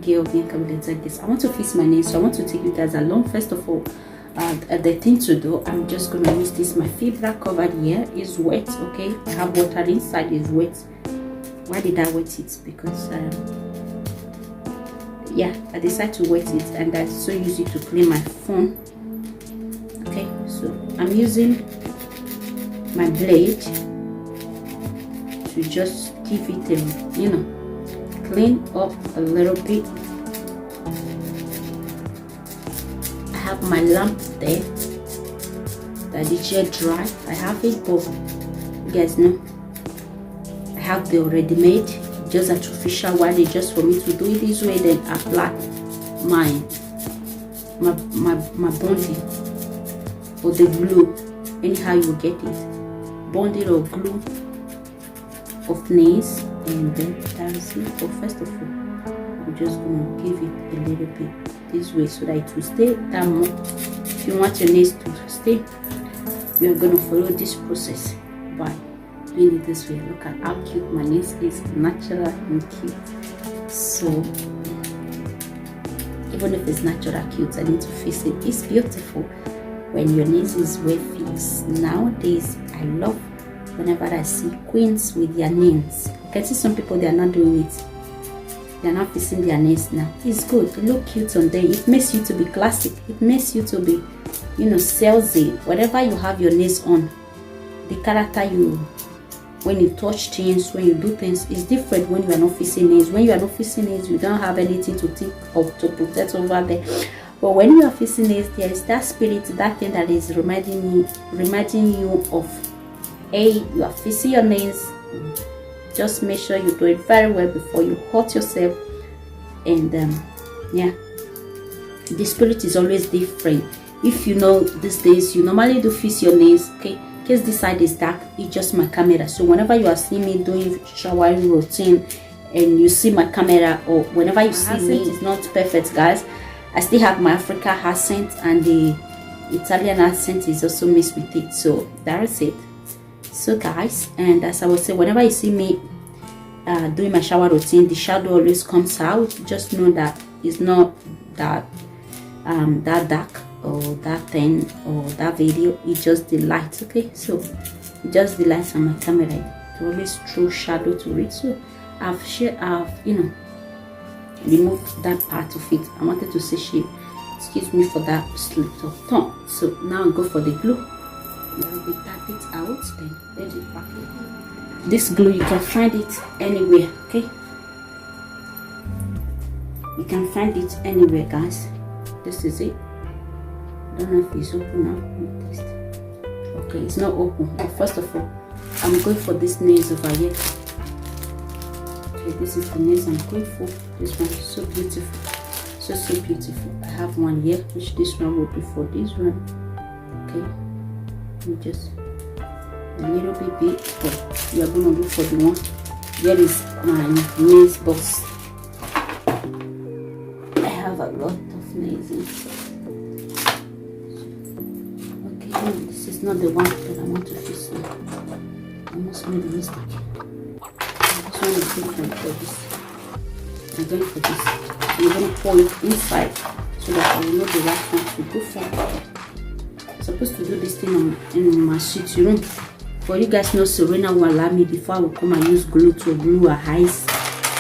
girl like this. I want to fix my nails, so I want to take you guys along. First of all, the thing to do, I'm just gonna use this. My fibra covered here is wet. Okay, I have water inside, is wet. Why did I wet it? Because yeah, I decided to wet it, and I so use it to clean my phone. Okay, so I'm using my blade to just give it a, you know, clean up a little bit. I have my lamp there that is jet dry. I have it, but you guys know I have the already made, just artificial one. It's just for me to do it this way, then apply my bonding or the glue, anyhow you get it, bonding or glue of nails, and then that is it. But first of all, I'm just gonna give it a little bit this way so that it will stay that more. If you want your nails to stay, you're gonna follow this process by doing it this way. Look at how cute my nails is, natural and cute. So even if it's natural cute, I need to fix it. It's beautiful when your nails is well fixed. Nowadays I love whenever I see queens with their nails. I can see some people, they are not doing it, they are not fixing their nails now. It's good, it look cute on them. It makes you to be classic, it makes you to be, you know, salesy. Whatever you have your nails on, the character you, when you touch things, when you do things, is different when you are not fixing nails. When you are not fixing nails, you don't have anything to think of to protect over there. But when you are fixing nails, there is that spirit, that thing that is reminding you of, hey, you are fixing your nails. Just make sure you do it very well before you hurt yourself. And yeah, the spirit is always different. If you know these days you normally do fix your nails, okay, in case this side is dark, it's just my camera. So whenever you are seeing me doing showering routine and you see my camera, or whenever you see me, it's not perfect, guys. I still have my Africa accent, and the Italian accent is also mixed with it. So that's it. So guys, and as I was saying, whenever you see me doing my shower routine, the shadow always comes out. Just know that it's not that that dark or that thin or that video, it's just the light. Okay, so just the lights on my camera to always throw shadow to it. So I've you know, removed that part of it. I wanted to say shape, excuse me for that slip of tongue. So now I'll go for the glue. Now we tap it out, then let it back in. This glue, you can find it anywhere. Okay, you can find it anywhere, guys. This is it. I don't know if it's open now. Okay, it's not open. But first of all, I'm going for this nails over here. Okay, this is the nails I'm going for. This one is so beautiful, so beautiful. I have one here, which this one will be for this one. Okay, and just a little bit big, but we are gonna look for the one. Here is my nails box. I have a lot of nails inside. Okay, this is not the one that I want to fix now. I almost made a mistake. This one is different for this. I'm going for this. I'm going to pour it inside so that I will know the right one to go for. I'm supposed to do this thing in my sitting room. For you guys know, Serena will allow me before I will come and use glue to glue her eyes,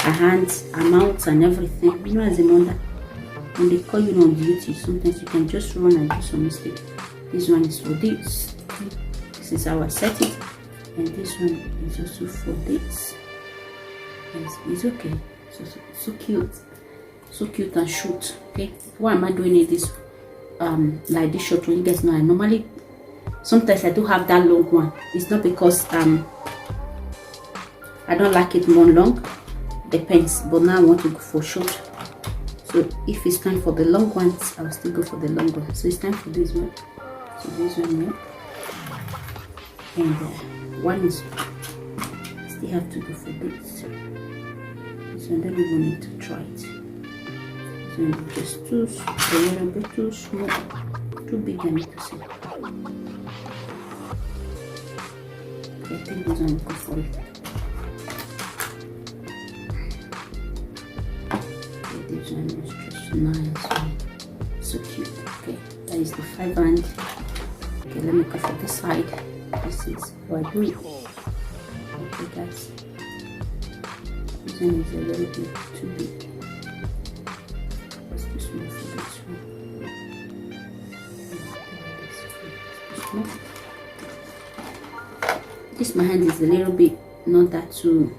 her hands, her mouth, and everything. You know, as a mother, when they call you on duty, sometimes you can just run and do some mistake. This one is for this. This is how I set it, and this one is also for this. It's okay. So cute and short. Okay, why am I doing it this like this short one? You guys know I normally, sometimes I do have that long one. It's not because I don't like it more long, depends, but now I want to go for short. So if it's time for the long ones, I'll still go for the long one. So it's time for this one. So this one here, and one is still have to go for this. So then we will need to try it. So just too a little bit too small, too big. I need to see. Okay, I think this one will go for it. Okay, this one 5 and okay, let me cover this side. This is how I do it. Okay guys, this one is a little bit too big. What's this one for this one? This my hand is a little bit not that too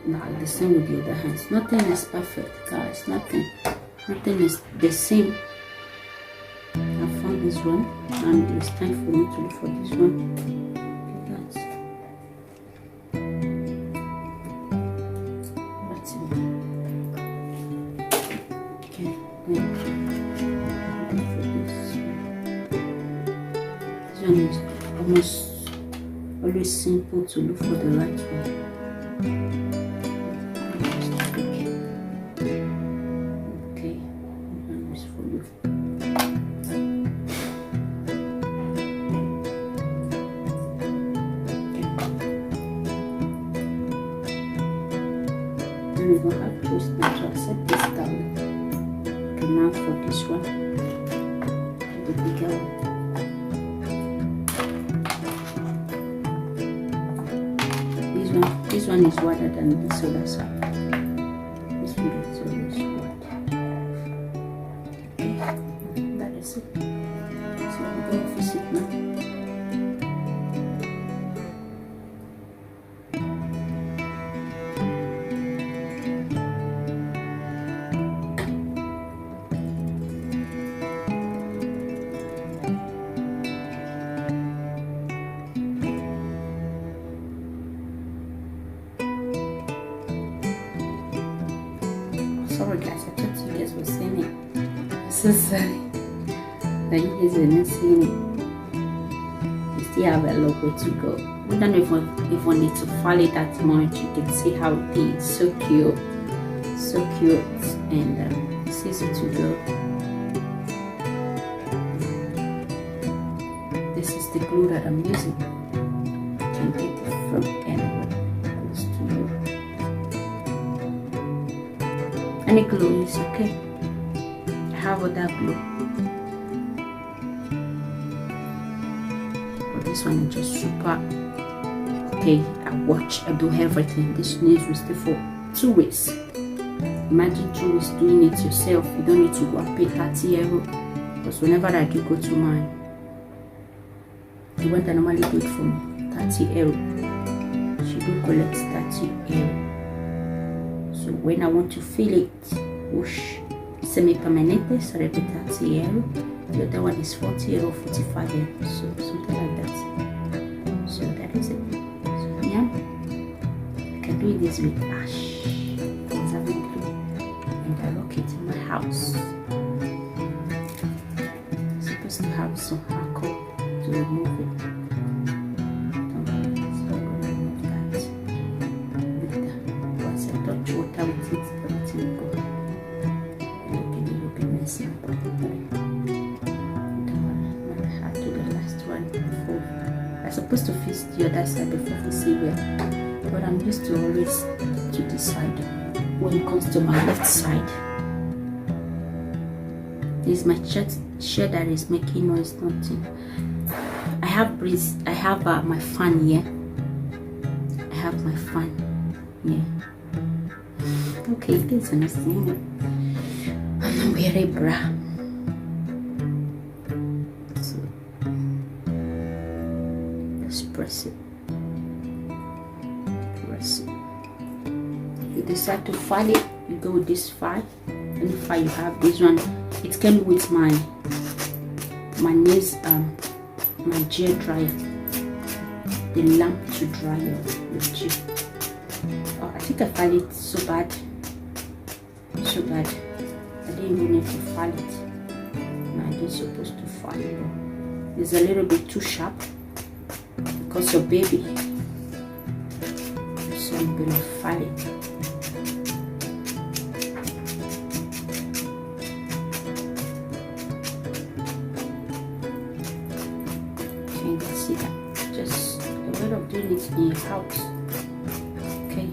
like the same with the other hands. Nothing is perfect, guys. Nothing is the same. I found this one and it's time for me to look for this one. Okay, guys. Let's see. Okay, then look for this. This one is almost always simple to look for the right one. We're going to have to start to accept this down. Okay, now for this one, the bigger one. This one is wider than this other side. This one is always wide. Okay, that is it. So we're going to fix it now. Sorry guys, I thought you guys were seeing it. I'm so sorry that you guys were not seeing it. You still have a long way to go. I don't know if we need to file it that much. You can see how it is. So cute. So cute. And it's easy to go. This is the glue that I'm using. You can get it from anywhere. Any glue is okay. I have other glue, but this one is just super okay. I do everything. This nails will stay for 2 weeks. Imagine 2 weeks doing it yourself. You don't need to go and pay 30 euro, because whenever I do go to mine, the one that normally do it for me, 30 euro, she do collect 30 euro. So when I want to fill it, whoosh, semi-permanente sarebbe 30 euro. The other one is 40 euro, 45 euro, so something like that. So that is it. So yeah, I can do this with ash, conserving glue, and I lock it in my house. I'm supposed to have some alcohol to remove it. Water with it, everything will go. Looking messy. I had to the last one before. I'm supposed to fix the other side before we see where. But I'm used to always to this side when it comes to my left side. This is my chair that is making noise. Nothing. I have breeze. I have my fan here. I have my fan here. Okay, you guys understand it. I'm not wearing a bra. So let's press it. Press it. If you decide to file it, you go with this file. Any file you have, this one, it came with my nails, my gel dryer, the lamp to dry your gel. Oh, I think I filed it so bad. So bad. I didn't even need to file it. I didn't supposed to file it. It's a little bit too sharp because of baby. So I'm gonna file it. You can see that. Just a way of doing it in your house. Okay.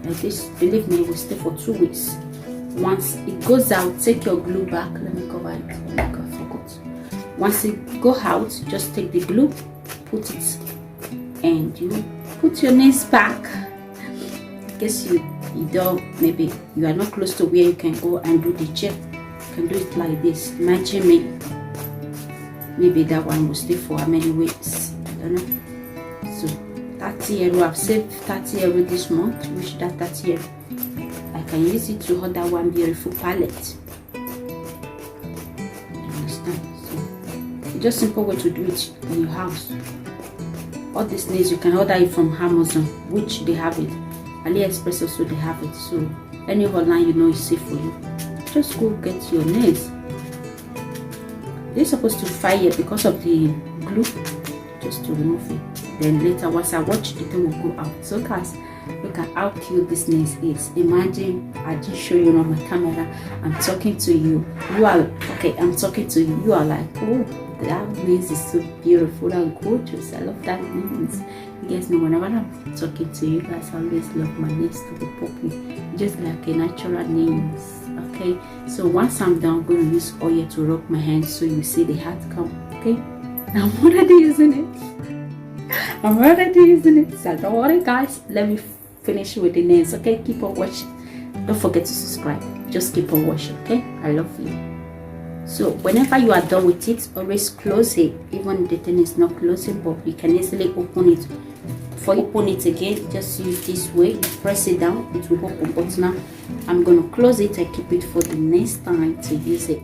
Like this, believe me, it will stay for 2 weeks. Once it goes out, take your glue back. Let me cover it. Once it go out, just take the glue, put it, and you put your nails back. In case you don't, maybe you are not close to where you can go and do the gel, you can do it like this. Imagine me, maybe that one will stay for how many weeks, I don't know. So 30 euro, I've saved 30 euro this month, which that 30 euro I can use it to hold that one beautiful palette. Just simple way to do it in your house. All these nails you can order it from Amazon, which they have it. AliExpress also they have it. So any online you know is safe for you. Just go get your nails. They're supposed to fire because of the glue. Just to remove it. Then later once I watch, the thing will go out. So guys, look at how cute this nails is. Imagine I just show you on my camera. I'm talking to you. You are okay. I'm talking to you. You are like, oh, that nails is so beautiful and gorgeous. I love that nails. You guys know whenever I'm talking to you guys, I always love my nails to be popping, just like a natural nails. Okay. So once I'm done, I'm going to use oil to rub my hands so you see the heart come. Okay. I'm already using it. I'm already using it. So don't worry, guys. Let me finish with the nails. Okay. Keep on watching. Don't forget to subscribe. Just keep on watching. Okay. I love you. So whenever you are done with it, always close it. Even the thing is not closing, but you can easily open it. Before you open it again, just use this way. You press it down, it will open. But now I'm gonna close it and keep it for the next time to use it.